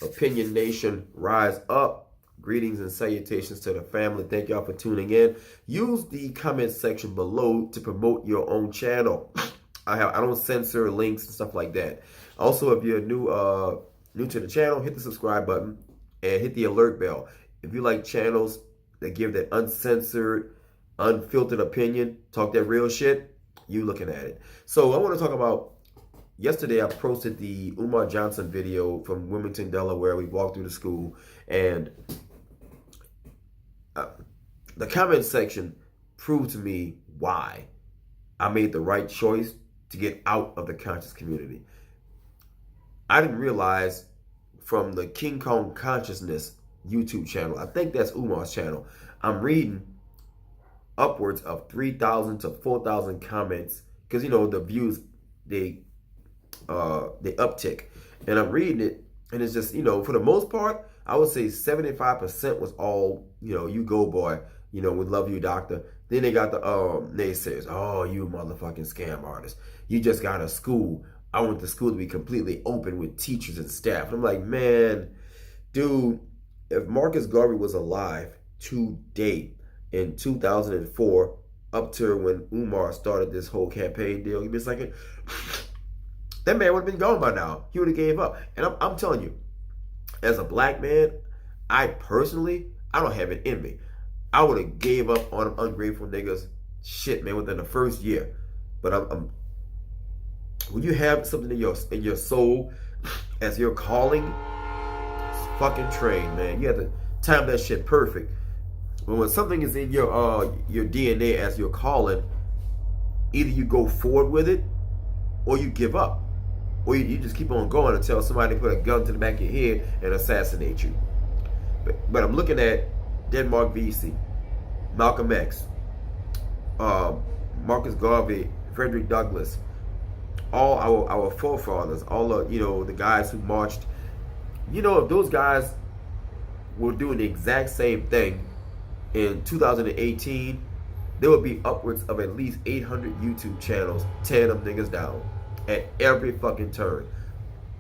Opinion Nation, rise up. Greetings and salutations to the family. Thank y'all for tuning in. Use the comment section below to promote your own channel. I don't censor links and stuff like that. Also, if you're new to the channel, hit the subscribe button and hit the alert bell. If you like channels that give that uncensored, unfiltered opinion, talk that real shit, you looking at it. So I want to talk about, yesterday I posted the Umar Johnson video from Wilmington, Delaware. We walked through the school, and the comment section proved to me why I made the right choice to get out of the conscious community. I didn't realize from the King Kong Consciousness YouTube channel, I think that's Umar's channel, I'm reading upwards of 3,000 to 4,000 comments, because you know the views they uptick, and I'm reading it, and it's just, you know, for the most part, I would say 75% was all, you know, you go boy, you know, we love you, doctor. Then they got the naysayers. Oh, you motherfucking scam artist. You just got a school. I want the school to be completely open with teachers and staff. And I'm like, man, dude, if Marcus Garvey was alive today in 2004, up to when Umar started this whole campaign deal, give me a second, that man would have been gone by now. He would have gave up. And I'm telling you, as a black man, I don't have it in me. I would have gave up on them ungrateful niggas, shit, man, within the first year. But when you have something in your soul as your calling, it's fucking train, man. You have to time that shit perfect. But when something is in your DNA as your calling, either you go forward with it or you give up. Or you just keep on going until somebody put a gun to the back of your head and assassinate you. But I'm looking at Denmark Vesey, Malcolm X, Marcus Garvey, Frederick Douglass, all our forefathers, all the guys who marched. You know, if those guys were doing the exact same thing in 2018, there would be upwards of at least 800 YouTube channels tearing them niggas down at every fucking turn.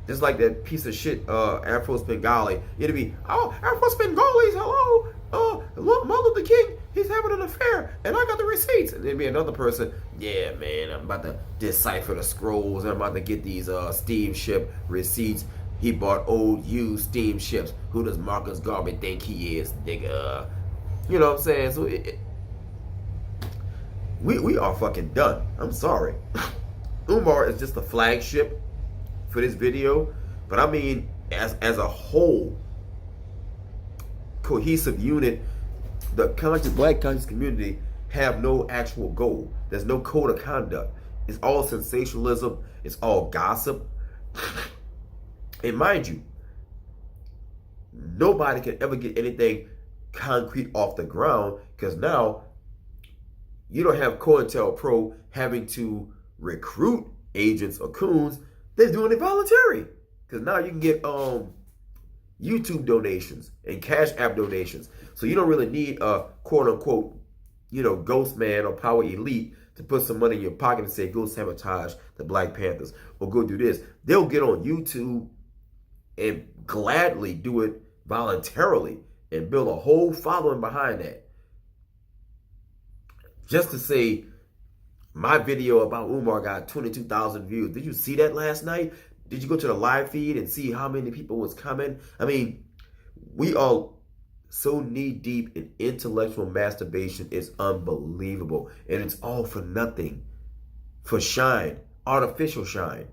Just like that piece of shit, Afro Spengali. It'd be, oh, Afro Spengalis, hello. Martin Luther King, he's having an affair, and I got the receipts. And there'd be another person, yeah, man, I'm about to decipher the scrolls, and I'm about to get these steamship receipts. He bought old used steamships. Who does Marcus Garvey think he is, nigga? You know what I'm saying? So we are fucking done. I'm sorry. Umar is just a flagship for this video, but I mean, as a whole cohesive unit, the black conscious community have no actual goal. There's no code of conduct. It's all sensationalism. It's all gossip. And mind you, nobody can ever get anything concrete off the ground, because now you don't have COINTELPRO having to recruit agents or coons. They're doing it voluntary, because now you can get YouTube donations and Cash App donations. So you don't really need a quote unquote, ghost man or power elite to put some money in your pocket and say, go sabotage the Black Panthers or go do this. They'll get on YouTube and gladly do it voluntarily and build a whole following behind that. Just to say, my video about Umar got 22,000 views. Did you see that last night? Did you go to the live feed and see how many people was coming? I mean, we are so knee deep in intellectual masturbation. It's unbelievable. And it's all for nothing. For shine. Artificial shine.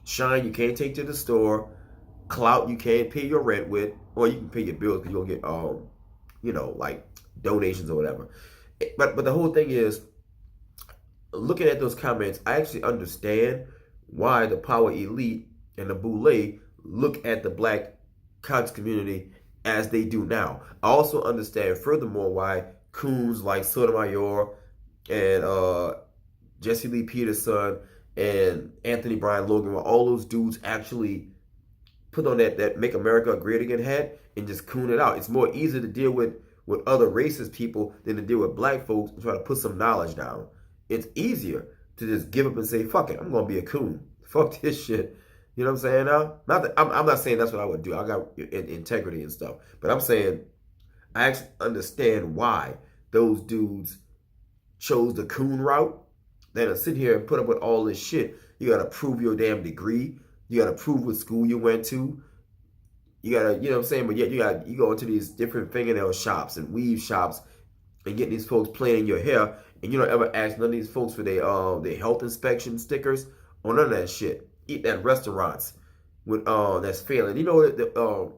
Shine you can't take to the store. Clout you can't pay your rent with. Or you can pay your bills because you'll get, like donations or whatever. But the whole thing is, looking at those comments, I actually understand why the power elite and the boule look at the black conscious community as they do now. I also understand furthermore why coons like Sotomayor and Jesse Lee Peterson and Anthony Brian Logan, why all those dudes actually put on that Make America Great Again hat and just coon it out. It's more easy to deal with other racist people than to deal with black folks and try to put some knowledge down. It's easier to just give up and say, fuck it, I'm going to be a coon. Fuck this shit. You know what I'm saying now? Not that I'm not saying that's what I would do. I got integrity and stuff. But I'm saying I actually understand why those dudes chose the coon route. Then to sit here and put up with all this shit. You gotta prove your damn degree. You gotta prove what school you went to. You gotta, you know what I'm saying? But yet you go into these different fingernail shops and weave shops and get these folks playing in your hair, and you don't ever ask none of these folks for their health inspection stickers or none of that shit. Eat at restaurants with that's failing. You know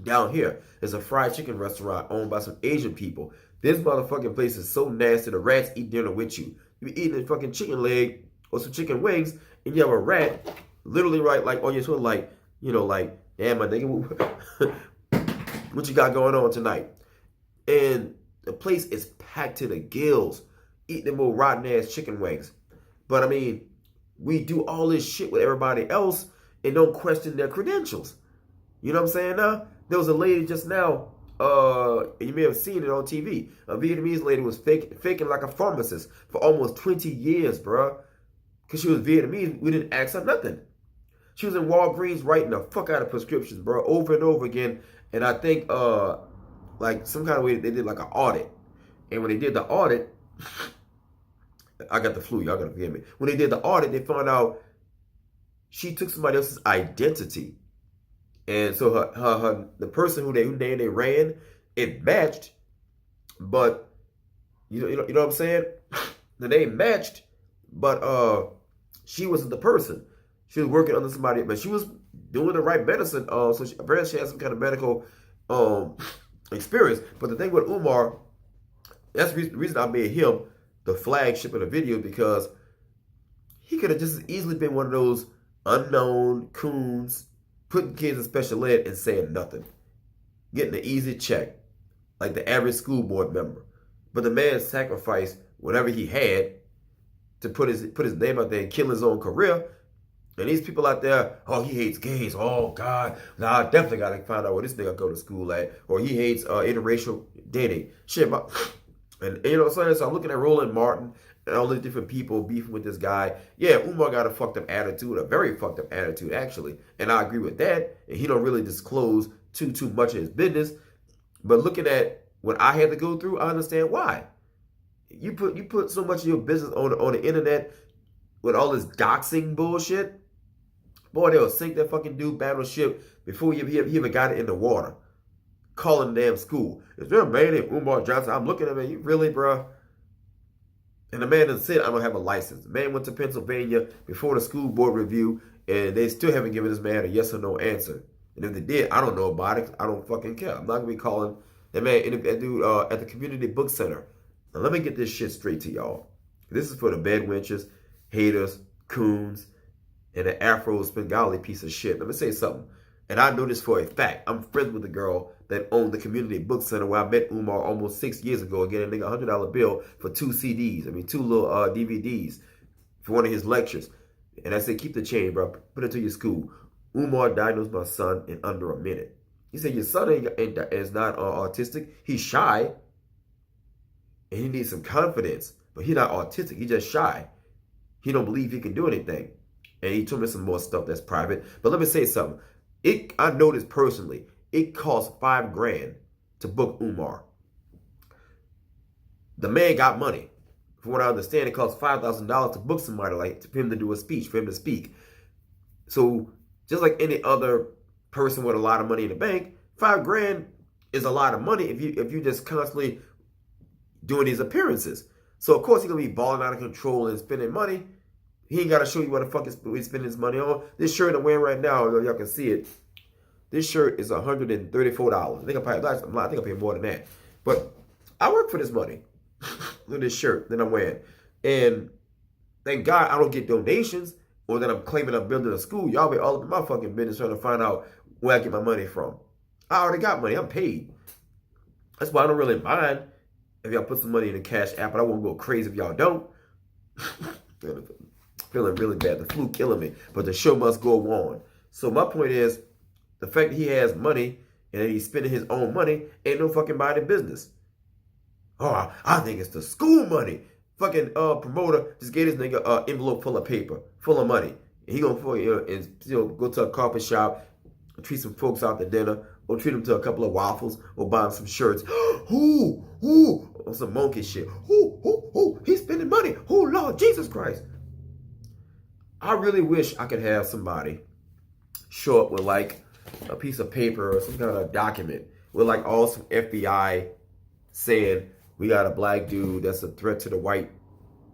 down here there's a fried chicken restaurant owned by some Asian people. This motherfucking place is so nasty. The rats eat dinner with you. You be eating a fucking chicken leg or some chicken wings, and you have a rat literally right like on your shoulder, like, you know, like, damn, my nigga, what you got going on tonight? And the place is packed to the gills, eating them old rotten ass chicken wings. But I mean, we do all this shit with everybody else and don't question their credentials. You know what I'm saying now? There was a lady just now, you may have seen it on TV. A Vietnamese lady was faking like a pharmacist for almost 20 years, bro. Because she was Vietnamese, we didn't ask her nothing. She was in Walgreens writing the fuck out of prescriptions, bro, over and over again. And I think, like, some kind of way they did like an audit. And when they did the audit, I got the flu, y'all gotta forgive me. When they did the audit, they found out she took somebody else's identity. And so the person who name they ran, it matched, but you know what I'm saying? The name matched, but she wasn't the person. She was working under somebody, but she was doing the right medicine. So apparently she had some kind of medical experience. But the thing with Umar, that's the reason I made him the flagship of the video, because he could have just as easily been one of those unknown coons putting kids in special ed and saying nothing, getting an easy check like the average school board member. But the man sacrificed whatever he had to put his name out there and kill his own career. And these people out there, oh, he hates gays. Oh, God. Now I definitely got to find out where this nigga go to school at. Or he hates interracial dating. Shit. And you know what I'm saying? So I'm looking at Roland Martin and all these different people beefing with this guy. Yeah, Umar got a fucked up attitude, a very fucked up attitude, actually. And I agree with that. And he don't really disclose too much of his business. But looking at what I had to go through, I understand why. You put so much of your business on the internet with all this doxing bullshit. Boy, they'll sink that fucking dude battleship before he even got it in the water. Calling the damn school. Is there a man named Umar Johnson? I'm looking at him, you really, bro? And the man done said, I don't have a license. The man went to Pennsylvania before the school board review, and they still haven't given this man a yes or no answer. And if they did, I don't know about it. I don't fucking care. I'm not going to be calling that man, that dude at the community book center. Now, let me get this shit straight to y'all. This is for the bedwenchers, haters, coons, and the Afro Spengali piece of shit. Let me say something. And I know this for a fact. I'm friends with a girl that owned the community book center where I met Umar almost 6 years ago. Again, a nigga $100 bill for 2 CDs. I mean, 2 little DVDs for one of his lectures. And I said, keep the change, bro. Put it to your school. Umar diagnosed my son in under a minute. He said, your son is not autistic. He's shy. And he needs some confidence. But he's not autistic. He's just shy. He don't believe he can do anything. And he told me some more stuff that's private. But let me say something. I know this personally. It cost $5,000 to book Umar. The man got money. From what I understand, it costs $5,000 to book somebody, like for him to do a speech, for him to speak. So just like any other person with a lot of money in the bank, $5,000 is a lot of money if you just constantly doing these appearances. So of course he's gonna be balling out of control and spending money. He ain't gotta show you what the fuck he's spending his money on. This shirt I'm wearing right now, y'all can see it. This shirt is $134. I think I pay more than that. But I work for this money. Look at this shirt that I'm wearing. And thank God I don't get donations or that I'm claiming I'm building a school. Y'all be all up in my fucking business trying to find out where I get my money from. I already got money. I'm paid. That's why I don't really mind if y'all put some money in the Cash App, but I won't go crazy if y'all don't. Feeling really bad. The flu killing me. But the show must go on. So my point is, the fact that he has money and that he's spending his own money ain't no fucking body business. Oh, I think it's the school money. Fucking promoter just gave this nigga an envelope full of paper, full of money. He gonna go to a coffee shop, treat some folks out to dinner, or treat them to a couple of waffles, or buy them some shirts. On some monkey shit. He's spending money. Lord Jesus Christ. I really wish I could have somebody show up with like a piece of paper or some kind of document with like all some FBI saying we got a black dude that's a threat to the white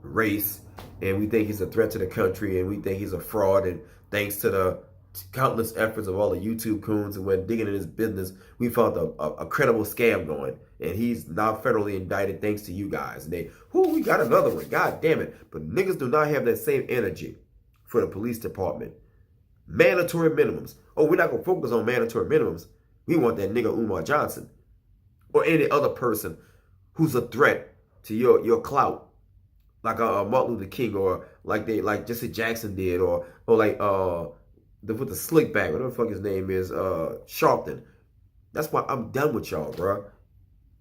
race, and we think he's a threat to the country, and we think he's a fraud, and thanks to the countless efforts of all the YouTube coons and when digging in his business, we found a credible scam going, and he's now federally indicted thanks to you guys. And we got another one. God damn it. But niggas do not have that same energy for the police department. Mandatory minimums. Oh, we're not going to focus on mandatory minimums. We want that nigga Umar Johnson or any other person who's a threat to your clout. Like Martin Luther King, or like Jesse Jackson did, or like with the slick back, whatever the fuck his name is, Sharpton. That's why I'm done with y'all, bro.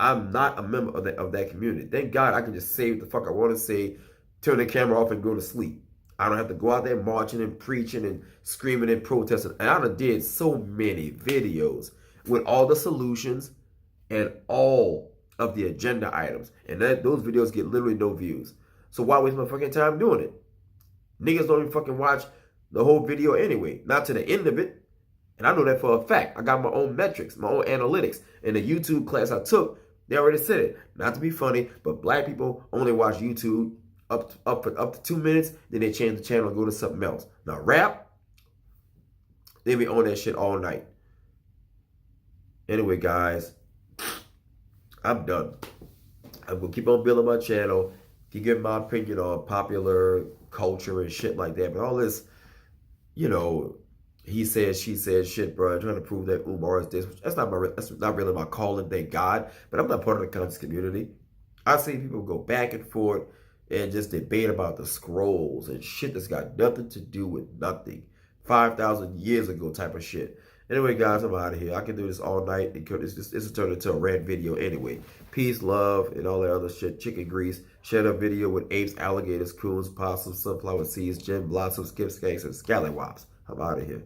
I'm not a member of that community. Thank God I can just say what the fuck I want to say, turn the camera off and go to sleep. I don't have to go out there marching and preaching and screaming and protesting. And I done did so many videos with all the solutions and all of the agenda items. And those videos get literally no views. So why waste my fucking time doing it? Niggas don't even fucking watch the whole video anyway. Not to the end of it. And I know that for a fact. I got my own metrics, my own analytics. In the YouTube class I took, they already said it. Not to be funny, but black people only watch YouTube up to 2 minutes, then they change the channel and go to something else. Now rap, they be on that shit all night. Anyway, guys, I'm done. I'm gonna keep on building my channel, keep giving my opinion on popular culture and shit like that. But all this, he said, she said shit, bro, trying to prove that Umar is this. That's not really my calling, thank God. But I'm not part of the conscious community. I see people go back and forth and just debate about the scrolls and shit that's got nothing to do with nothing. 5,000 years ago type of shit. Anyway, guys, I'm out of here. I can do this all night. It's turned into a rant video anyway. Peace, love, and all that other shit. Chicken grease. Share a video with apes, alligators, coons, possums, sunflower seeds, gem blossoms, skip skanks, and scallywops. I'm out of here.